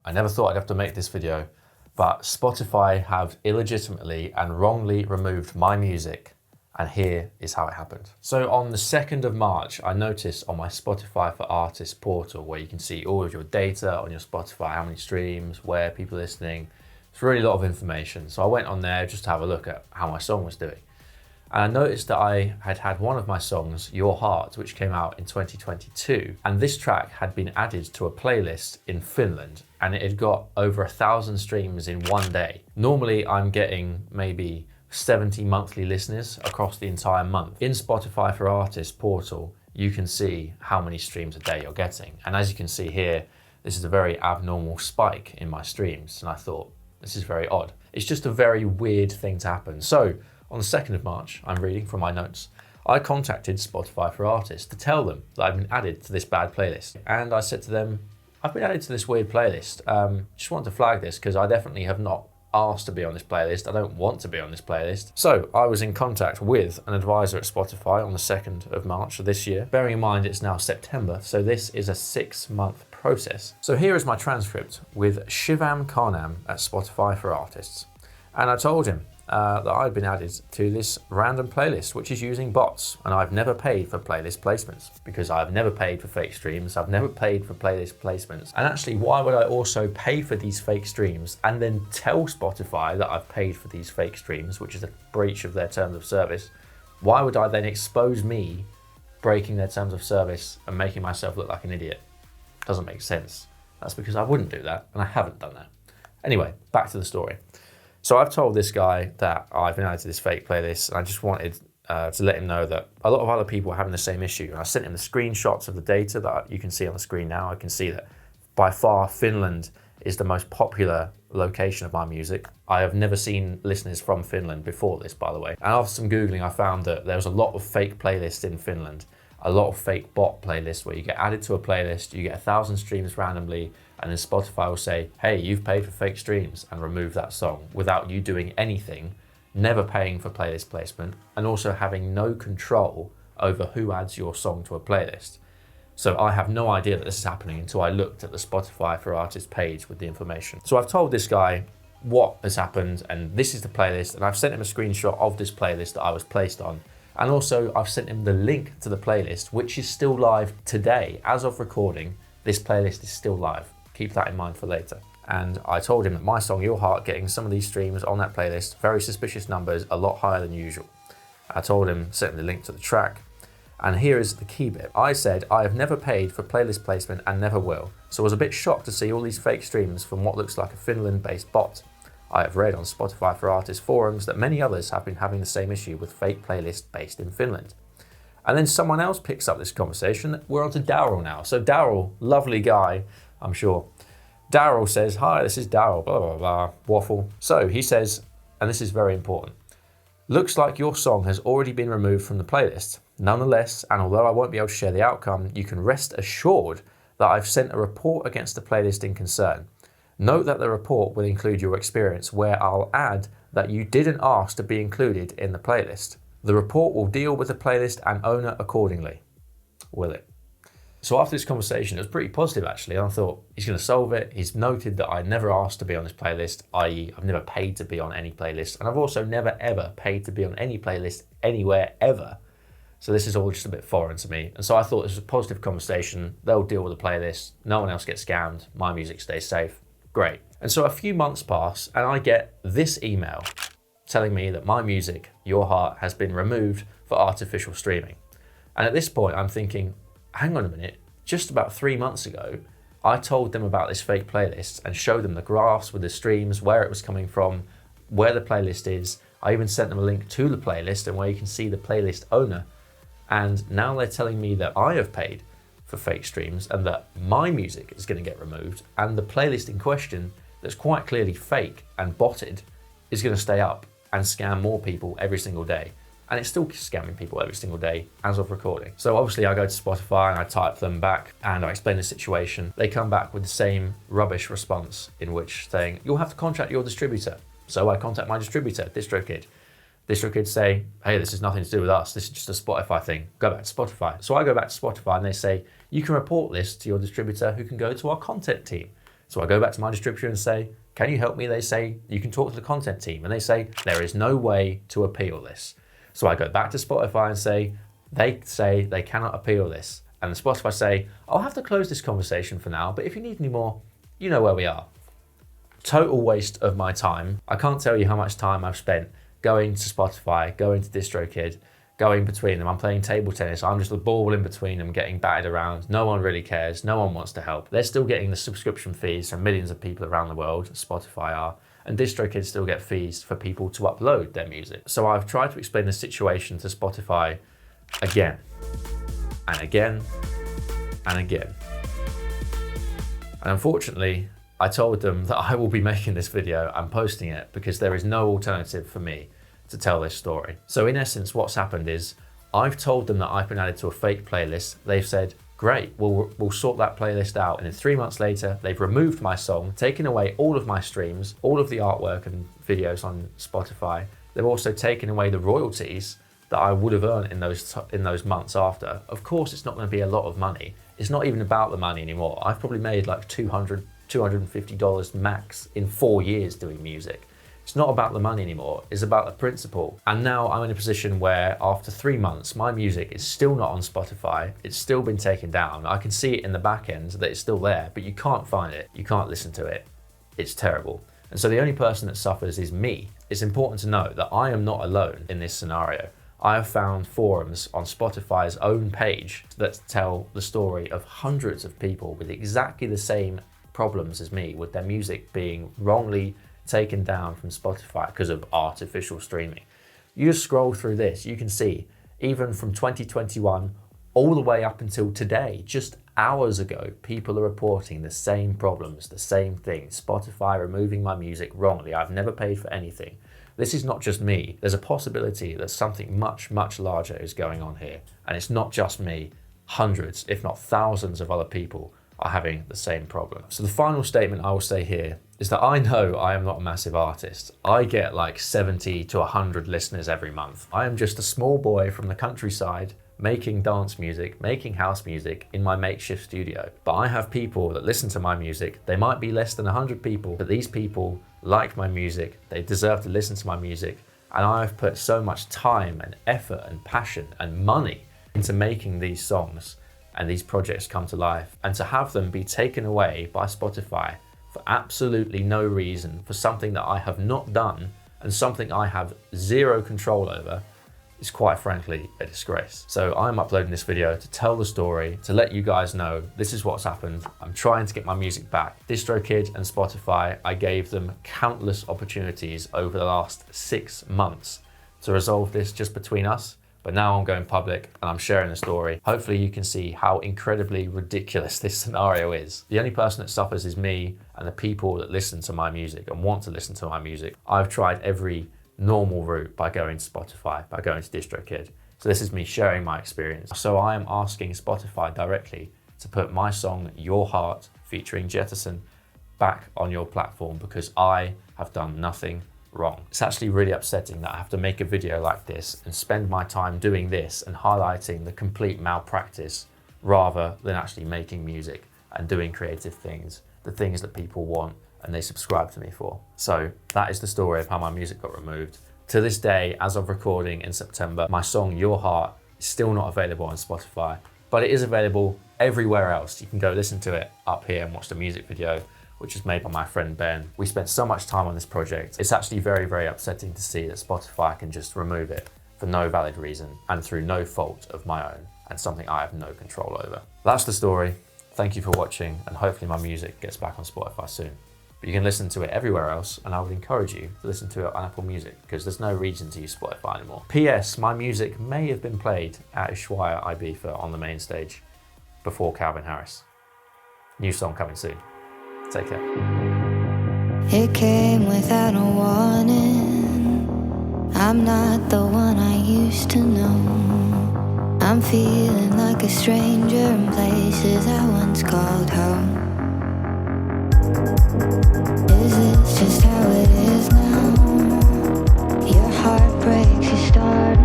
I never thought I'd have to make this video, but Spotify have illegitimately and wrongly removed my music, and here is how it happened. So on the 2nd of March, I noticed on my Spotify for Artists portal, where you can see all of your data on your Spotify, how many streams, where people are listening. It's really a lot of information. So I went on there just to have a look at how my song was doing. And I noticed that I had one of my songs, Your Heart, which came out in 2022. And this track had been added to a playlist in Finland, and it had got over 1,000 streams in one day. Normally I'm getting maybe 70 monthly listeners across the entire month. In Spotify for Artists portal, you can see how many streams a day you're getting. And as you can see here, this is a very abnormal spike in my streams. And I thought, this is very odd. It's just a very weird thing to happen. So on the 2nd of March, I'm reading from my notes, I contacted Spotify for Artists to tell them that I've been added to this bad playlist. And I said to them, I've been added to this weird playlist. Just want to flag this because I definitely have not asked to be on this playlist. I don't want to be on this playlist. So I was in contact with an advisor at Spotify on the 2nd of March of this year. Bearing in mind it's now September, so this is a 6-month process. So here is my transcript with Shivam Karnam at Spotify for Artists. And I told him that I'd been added to this random playlist, which is using bots, and I've never paid for playlist placements because I've never paid for fake streams. I've never paid for playlist placements. And actually, why would I also pay for these fake streams and then tell Spotify that I've paid for these fake streams, which is a breach of their terms of service? Why would I then expose me breaking their terms of service and making myself look like an idiot? Doesn't make sense. That's because I wouldn't do that, and I haven't done that. Anyway, back to the story. So I've told this guy that I've been added to this fake playlist, and I just wanted to let him know that a lot of other people are having the same issue. And I sent him the screenshots of the data that you can see on the screen now. I can see that by far Finland is the most popular location of my music. I have never seen listeners from Finland before this, by the way. And after some Googling, I found that there was a lot of fake playlists in Finland, a lot of fake bot playlists where you get added to a playlist, you get 1,000 streams randomly, and then Spotify will say, hey, you've paid for fake streams, and remove that song without you doing anything, never paying for playlist placement, and also having no control over who adds your song to a playlist. So I have no idea that this is happening until I looked at the Spotify for Artists page with the information. So I've told this guy what has happened, and this is the playlist, and I've sent him a screenshot of this playlist that I was placed on. And also I've sent him the link to the playlist, which is still live today. As of recording, this playlist is still live. Keep that in mind for later. And I told him that my song, Your Heart, getting some of these streams on that playlist, very suspicious numbers, a lot higher than usual. I told him, sent him the link to the track. And here is the key bit. I said, I have never paid for playlist placement and never will. So I was a bit shocked to see all these fake streams from what looks like a Finland-based bot. I have read on Spotify for Artists forums that many others have been having the same issue with fake playlists based in Finland. And then someone else picks up this conversation. We're on to Daryl now. So Daryl, lovely guy, I'm sure. Daryl says, hi, this is Daryl, blah, blah, blah, waffle. So he says, and this is very important, looks like your song has already been removed from the playlist. Nonetheless, and although I won't be able to share the outcome, you can rest assured that I've sent a report against the playlist in concern. Note that the report will include your experience, where I'll add that you didn't ask to be included in the playlist. The report will deal with the playlist and owner accordingly. Will it? So after this conversation, it was pretty positive actually. And I thought, he's going to solve it. He's noted that I never asked to be on this playlist, i.e. I've never paid to be on any playlist. And I've also never ever paid to be on any playlist anywhere ever. So this is all just a bit foreign to me. And so I thought this was a positive conversation. They'll deal with the playlist. No one else gets scammed. My music stays safe. Great. And so a few months pass and I get this email telling me that my music, Your Heart, has been removed for artificial streaming. And at this point, I'm thinking, hang on a minute, just about 3 months ago, I told them about this fake playlist and showed them the graphs with the streams, where it was coming from, where the playlist is. I even sent them a link to the playlist and where you can see the playlist owner. And now they're telling me that I have paid for fake streams and that my music is going to get removed, and the playlist in question that's quite clearly fake and botted is going to stay up and scam more people every single day. And it's still scamming people every single day as of recording. So obviously I go to Spotify and I type them back and I explain the situation. They come back with the same rubbish response in which saying, you'll have to contact your distributor. So I contact my distributor, DistroKid. DistroKid say, hey, this has nothing to do with us. This is just a Spotify thing. Go back to Spotify. So I go back to Spotify and they say, you can report this to your distributor who can go to our content team. So I go back to my distributor and say, can you help me? They say, you can talk to the content team. And they say, there is no way to appeal this. So I go back to Spotify and say they cannot appeal this. And Spotify say, I'll have to close this conversation for now, but if you need any more, you know where we are. Total waste of my time. I can't tell you how much time I've spent going to Spotify, going to DistroKid, going between them. I'm playing table tennis. I'm just a ball in between them, getting batted around. No one really cares. No one wants to help. They're still getting the subscription fees from millions of people around the world, Spotify are, and DistroKid still get fees for people to upload their music. So I've tried to explain the situation to Spotify again, and again, and again. And unfortunately, I told them that I will be making this video and posting it because there is no alternative for me to tell this story. So in essence, what's happened is I've told them that I've been added to a fake playlist. They've said, great, we'll sort that playlist out. And then 3 months later, they've removed my song, taken away all of my streams, all of the artwork and videos on Spotify. They've also taken away the royalties that I would have earned in those months after. Of course, it's not going to be a lot of money. It's not even about the money anymore. I've probably made like $250 max in 4 years doing music. It's not about the money anymore, it's about the principle. And now I'm in a position where after 3 months, my music is still not on Spotify. It's still been taken down. I can see it in the back end that it's still there, but you can't find it. You can't listen to it. It's terrible. And so the only person that suffers is me. It's important to note that I am not alone in this scenario. I have found forums on Spotify's own page that tell the story of hundreds of people with exactly the same problems as me, with their music being wrongly taken down from Spotify because of artificial streaming. You just scroll through this, you can see even from 2021 all the way up until today, just hours ago, people are reporting the same problems, the same thing. Spotify removing my music wrongly. I've never paid for anything. This is not just me. There's a possibility that something much, much larger is going on here. And it's not just me. Hundreds, if not thousands of other people are having the same problem. So the final statement I will say here is that I know I am not a massive artist. I get like 70 to 100 listeners every month. I am just a small boy from the countryside making dance music, making house music in my makeshift studio. But I have people that listen to my music. They might be less than 100 people, but these people like my music. They deserve to listen to my music. And I've put so much time and effort and passion and money into making these songs and these projects come to life. And to have them be taken away by Spotify for absolutely no reason, for something that I have not done and something I have zero control over, is quite frankly a disgrace. So I'm uploading this video to tell the story, to let you guys know this is what's happened. I'm trying to get my music back. DistroKid and Spotify, I gave them countless opportunities over the last 6 months to resolve this just between us. But now I'm going public and I'm sharing the story. Hopefully you can see how incredibly ridiculous this scenario is. The only person that suffers is me and the people that listen to my music and want to listen to my music. I've tried every normal route by going to Spotify, by going to DistroKid. So this is me sharing my experience. So I am asking Spotify directly to put my song Your Heart featuring Jettison back on your platform because I have done nothing wrong. It's actually really upsetting that I have to make a video like this and spend my time doing this and highlighting the complete malpractice rather than actually making music and doing creative things, the things that people want and they subscribe to me for. So that is the story of how my music got removed. To this day, as of recording in September, my song Your Heart is still not available on Spotify, but it is available everywhere else. You can go listen to it up here and watch the music video, which is made by my friend Ben. We spent so much time on this project. It's actually very, very upsetting to see that Spotify can just remove it for no valid reason and through no fault of my own and something I have no control over. That's the story. Thank you for watching and hopefully my music gets back on Spotify soon. But you can listen to it everywhere else and I would encourage you to listen to it on Apple Music because there's no reason to use Spotify anymore. P.S. My music may have been played at Ushuaia Ibiza on the main stage before Calvin Harris. New song coming soon. Take care. It came without a warning. I'm not the one I used to know. I'm feeling like a stranger in places I once called home. Is this just how it is now? Your heart breaks, you start